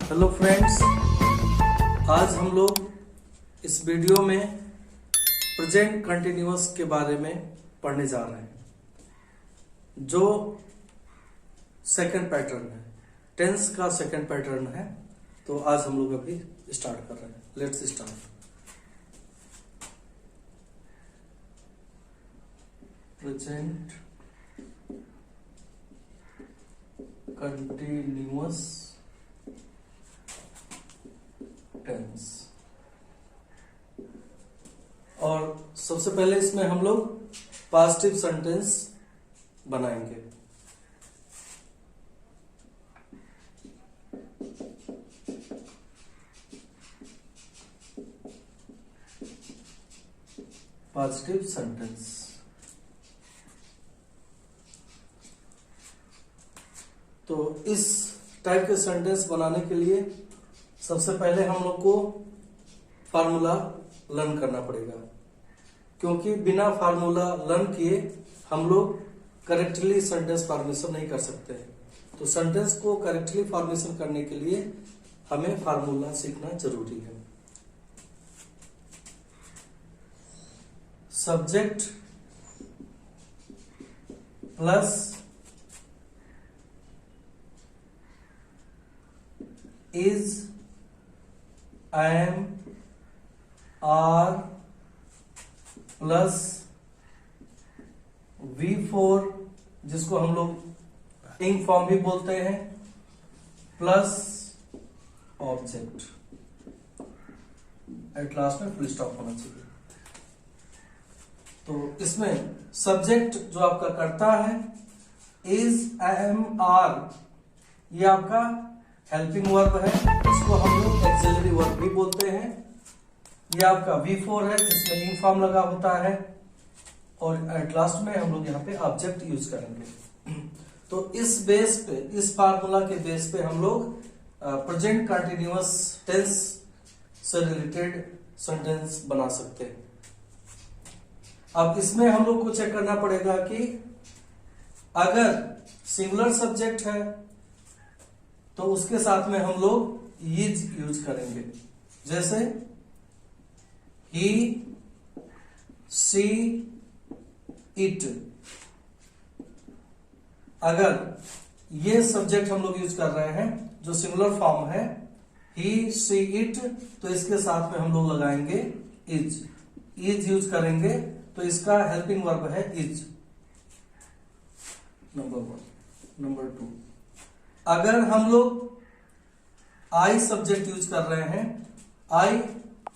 Hello friends, आज हम लोग इस वीडियो में प्रेजेंट कंटिन्यूअस के बारे में पढ़ने जा रहे हैं, जो सेकंड पैटर्न है, टेंस का सेकंड पैटर्न है। तो आज हम लोग अभी स्टार्ट कर रहे हैं। Let's start. Present continuous tense. और सबसे पहले इसमें हम लोग पॉजिटिव सेंटेंस बनाएंगे। Positive sentence. तो इस टाइप के सेंटेंस बनाने के लिए सबसे पहले हम लोग को फार्मूला लर्न करना पड़ेगा, क्योंकि बिना फार्मूला लर्न किए हम लोग करेक्टली सेंटेंस फॉर्मेशन नहीं कर सकते हैं। तो सेंटेंस को करेक्टली फॉर्मेशन करने के लिए हमें फार्मूला सीखना जरूरी है। Subject plus is, am, are plus V4, जिसको हम लोग इंग फॉर्म भी बोलते हैं, प्लस ऑब्जेक्ट। एट लास्ट में फुल स्टॉप होना चाहिए। तो इसमें सब्जेक्ट जो आपका करता है इज, एम, आर, ये आपका हेल्पिंग वर्ब है, इसको हम लोग एक्सिलरी वर्ब भी बोलते हैं। ये आपका V4 है, जिसमें इंग फॉर्म लगा होता है, और एट लास्ट में हम लोग यहाँ पे ऑब्जेक्ट यूज करेंगे। तो इस बेस पे, इस फार्मूला के बेस पे हम लोग प्रेजेंट कंटिन्यूअस टेंस से रिलेटेड सेंटेंस बना सकते हैं। अब इसमें हम लोग को चेक करना पड़ेगा कि अगर सिंगुलर सब्जेक्ट है तो उसके साथ में हम लोग इज यूज करेंगे। जैसे ही, सी, इट। अगर ये सब्जेक्ट हम लोग यूज कर रहे हैं जो सिंगुलर फॉर्म है, ही, सी, इट, तो इसके साथ में हम लोग लगाएंगे इज। इज यूज करेंगे तो इसका हेल्पिंग वर्ब है इज, नंबर 1। नंबर 2, अगर हम लोग आई सब्जेक्ट यूज कर रहे हैं, आई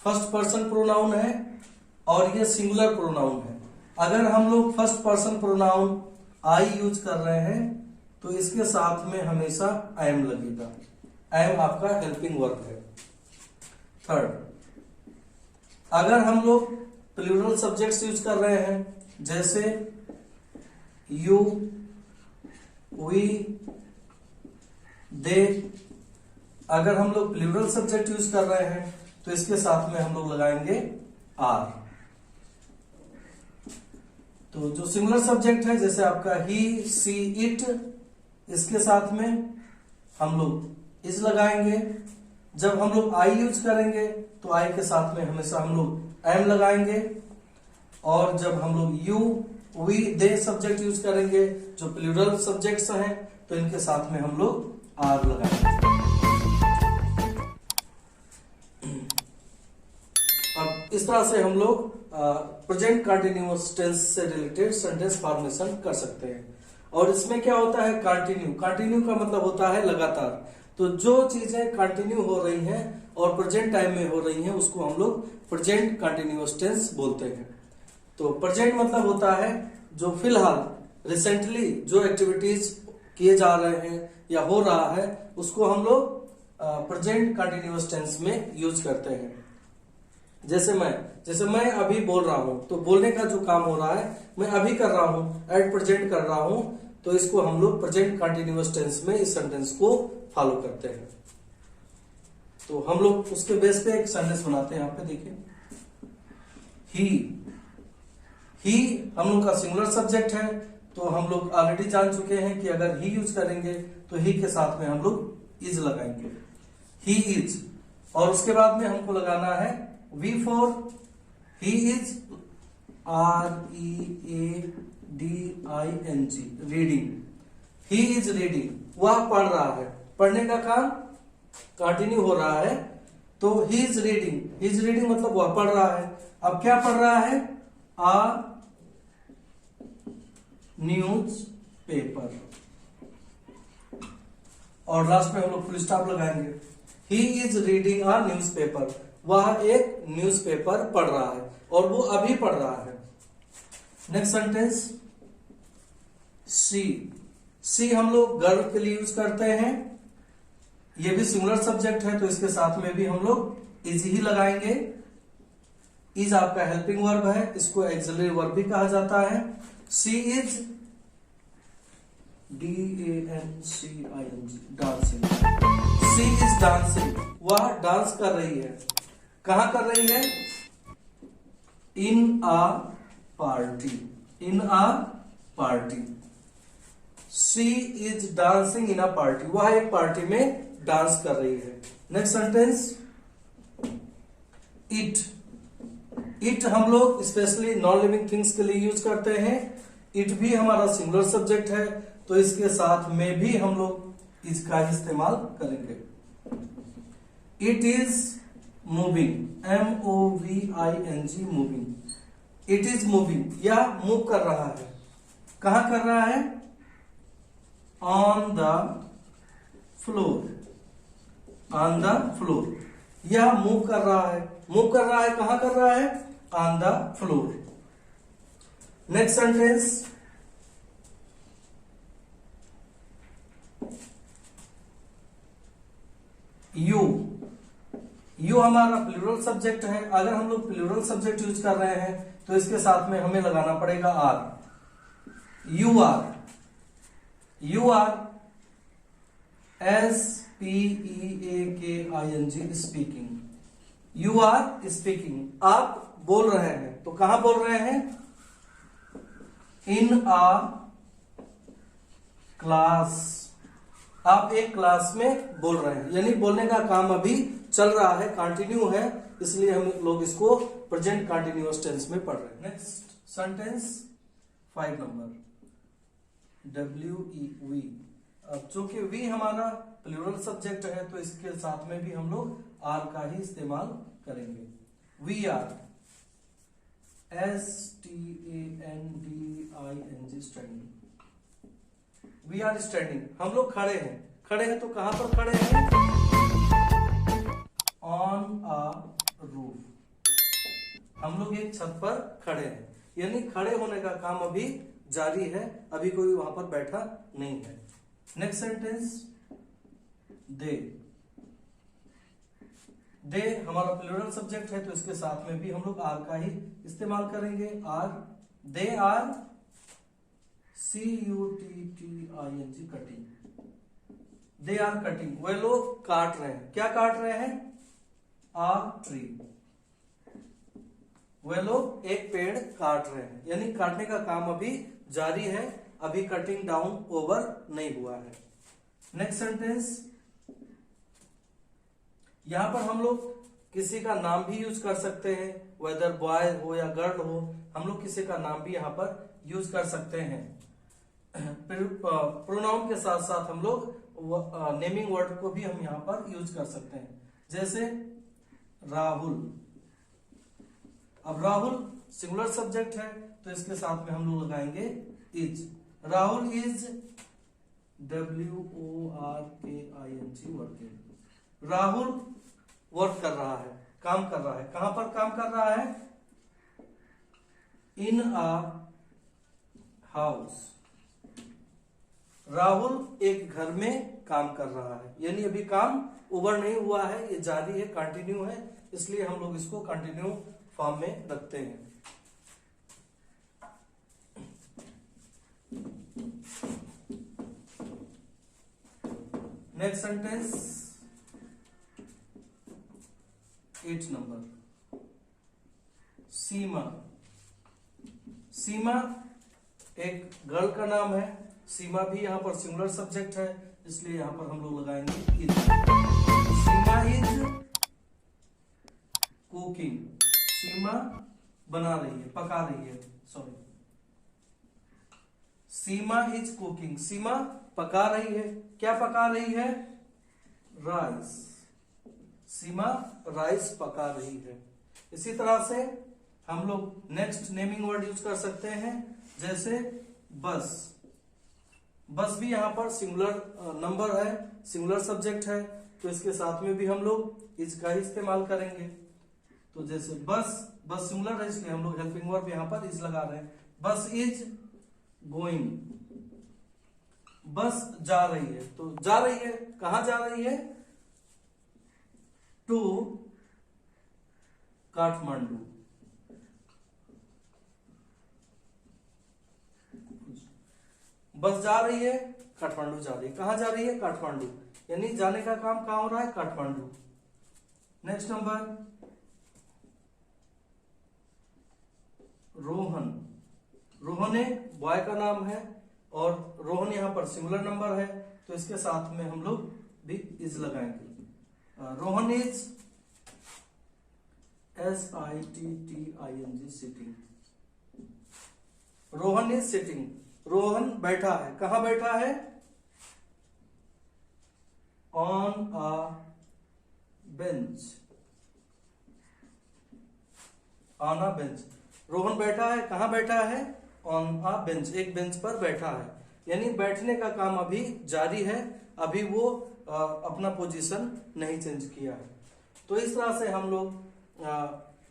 फर्स्ट पर्सन प्रोनाउन है और ये सिंगुलर प्रोनाउन है। अगर हम लोग फर्स्ट पर्सन प्रोनाउन आई यूज कर रहे हैं तो इसके साथ में हमेशा एम लगेगा। एम आपका हेल्पिंग वर्ब है। थर्ड, अगर हम लोग प्लूरल सब्जेक्ट्स यूज कर रहे हैं, जैसे यू, वी, दे, अगर हम लोग प्लूरल सब्जेक्ट यूज कर रहे हैं तो इसके साथ में हम लोग लगाएंगे आर। तो जो सिंगुलर सब्जेक्ट है, जैसे आपका ही, सी, इट, इसके साथ में हम लोग इज लगाएंगे। जब हम लोग आई यूज करेंगे तो आई के साथ में हमेशा हम लोग एम लगाएंगे। और जब हम लोग you, we, they subject use करेंगे, जो प्लूरल सब्जेक्ट्स हैं, तो इनके साथ में हम लोग आर लगाएंगे। अब इस तरह से हम लोग प्रेजेंट कंटिन्यूअस टेंस से रिलेटेड सेंटेंस फॉर्मेशन कर सकते हैं। और इसमें क्या होता है, कंटिन्यू। कंटिन्यू का मतलब होता है लगातार। तो जो चीजें कंटिन्यू हो रही हैं और प्रेजेंट टाइम में हो रही हैं, उसको हम लोग प्रेजेंट कंटिन्यूअस टेंस बोलते हैं। तो प्रेजेंट मतलब होता है जो फिलहाल, रिसेंटली जो एक्टिविटीज किए जा रहे हैं या हो रहा है, उसको हम लोग प्रेजेंट कंटिन्यूअस टेंस में यूज करते हैं। जैसे मैं अभी बोल रहा हूं, तो बोलने का जो काम हो रहा है मैं अभी कर रहा हूं, एट प्रेजेंट कर रहा हूं, तो इसको हम लोग प्रेजेंट कंटिन्यूअस टेंस में इस सेंटेंस को फॉलो करते हैं। तो हम लोग उसके बेस पे एक सेंटेंस बनाते हैं। यहाँ पे देखिए, ही हम लोग का सिंगुलर सब्जेक्ट है, तो हम लोग ऑलरेडी जान चुके हैं कि अगर ही यूज करेंगे तो ही के साथ में हम लोग इज लगाएंगे। ही इज, और उसके बाद में हमको लगाना है V for he is, READING, reading. He is reading, वह पढ़ रहा है, पढ़ने का काम कंटिन्यू हो रहा है, तो ही इज रीडिंग मतलब वह पढ़ रहा है। अब क्या पढ़ रहा है? आ न्यूज पेपर, और लास्ट में हम लोग फुल स्टॉप लगाएंगे। He is reading a news paper, वह एक न्यूज पेपर पढ़ रहा है, और वो अभी पढ़ रहा है। नेक्स्ट सेंटेंस, सी हम लोग गर्ल के लिए यूज करते हैं, ये भी सिंगुलर सब्जेक्ट है, तो इसके साथ में भी हम लोग इज ही लगाएंगे। इज आपका हेल्पिंग वर्ब है, इसको एक्सिलरी वर्ब भी कहा जाता है। She is DANCING, dancing. She is dancing, वह डांस कर रही है। कहां कर रही है? In a party. She is dancing in a party, वह एक पार्टी में डांस कर रही है। नेक्स्ट सेंटेंस, इट हम लोग स्पेशली नॉन लिविंग थिंग्स के लिए यूज करते हैं। इट भी हमारा सिंगुलर सब्जेक्ट है, तो इसके साथ में भी हम लोग इसका इस्तेमाल करेंगे। It is moving, MOVING, moving. It is moving, यह मूव कर रहा है। कहां कर रहा है? ऑन द फ्लोर, यह मूव कर रहा है। कहां कर रहा है? On the floor. Next sentence, you हमारा प्लूरल सब्जेक्ट है। अगर हम लोग प्लूरल सब्जेक्ट यूज कर रहे हैं तो इसके साथ में हमें लगाना पड़ेगा are. You are SPEAKING, speaking. You are speaking, आप बोल रहे हैं। तो कहां बोल रहे हैं? इन आ क्लास, आप एक क्लास में बोल रहे हैं, यानी बोलने का काम अभी चल रहा है, कंटिन्यू है, इसलिए हम लोग इसको प्रेजेंट कंटिन्यूअस टेंस में पढ़ रहे हैं। Next sentence 5 number, WEV। अब चूंकि वी हमारा प्लूरल सब्जेक्ट है, तो इसके साथ में भी हम लोग आर का ही इस्तेमाल करेंगे। We are, STANDING, standing. We are standing, हम लोग खड़े हैं। तो कहां पर खड़े हैं? ऑन अ रूफ, हम लोग एक छत पर खड़े हैं, यानी खड़े होने का काम अभी जारी है, अभी कोई वहां पर बैठा नहीं है। नेक्स्ट सेंटेंस, दे हमारा प्लूरल सब्जेक्ट है, तो इसके साथ में भी हम लोग आर का ही इस्तेमाल करेंगे। Are, they are CUTTING, cutting. They are cutting, वे लोग काट रहे हैं। क्या काट रहे हैं? आ ट्री, वे लोग एक पेड़ काट रहे हैं, यानी काटने का काम अभी जारी है, अभी कटिंग डाउन ओवर नहीं हुआ है। नेक्स्ट सेंटेंस, यहां पर हम लोग किसी का नाम भी यूज कर सकते हैं, वेदर बॉय हो या गर्ल हो, हम लोग किसी का नाम भी यहां पर यूज कर सकते हैं। प्रोनाउन के साथ साथ हम लोग नेमिंग वर्ड को भी हम यहां पर यूज कर सकते हैं, जैसे राहुल। अब राहुल सिंगुलर सब्जेक्ट है, तो इसके साथ में हम लोग लगाएंगे is. Rahul is WORKING, working. Rahul work कर रहा है, काम कर रहा है। कहां पर काम कर रहा है? इन अ हाउस। राहुल एक घर में काम कर रहा है, यानी अभी काम ओवर नहीं हुआ है, ये जारी है, कंटिन्यू है, इसलिए हम लोग इसको कंटिन्यू फॉर्म में रखते हैं। नेक्स्ट सेंटेंस 8 नंबर, सीमा। सीमा एक गर्ल का नाम है, सीमा भी यहां पर सिंगुलर सब्जेक्ट है, इसलिए यहां पर हम लोग लगाएंगे इज। सीमा इज कुकिंग, सीमा बना रही है, पका रही है, सॉरी। सीमा इज कुकिंग, सीमा पका रही है। क्या पका रही है? राइस। सीमा राइस पका रही है। इसी तरह से हम लोग नेक्स्ट नेमिंग वर्ड यूज कर सकते हैं, जैसे बस। बस भी यहां पर सिंगुलर नंबर है, सिंगुलर सब्जेक्ट है, तो इसके साथ में भी हम लोग इज का ही इस्तेमाल करेंगे। तो जैसे बस, बस सिंगुलर है इसलिए हम लोग हेल्पिंग वर्ब यहां पर इज लगा रहे हैं। बस इज गोइंग, बस जा रही है। तो जा रही है, कहां जा रही है? टू काठमांडू। बस जा रही है, काठमांडू जा रही है। कहां जा रही है? काठमांडू। यानी जाने का काम कहां हो रहा है? काठमांडू। Next number Rohan. रोहन एक बॉय का नाम है और रोहन यहां पर सिंगुलर नंबर है, तो इसके साथ में हम लोग भी इज लगाएंगे। Rohan is SITTING sitting. Rohan is sitting, Rohan बैठा है। कहां बैठा है? On a bench, on a bench. Rohan बैठा है, कहां बैठा है? ऑन अ बेंच, एक बेंच पर बैठा है। यानी बैठने का काम अभी जारी है, अभी वो अपना पोजीशन नहीं चेंज किया है। तो इस तरह से हम लोग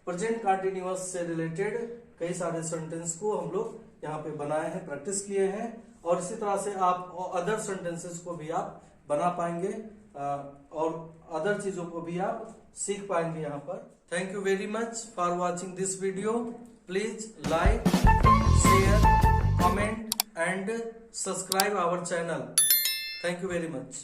प्रेजेंट कंटिन्यूअस से रिलेटेड कई सारे सेंटेंस को हम लोग यहाँ पे बनाए हैं, प्रैक्टिस किए हैं, और इसी तरह से आप अदर सेंटेंसेस को भी आप बना पाएंगे और अदर चीजों को भी आप सीख पाएंगे यहाँ पर। Thank you very much for watching this video. Please like, share, comment and subscribe our channel. Thank you very much.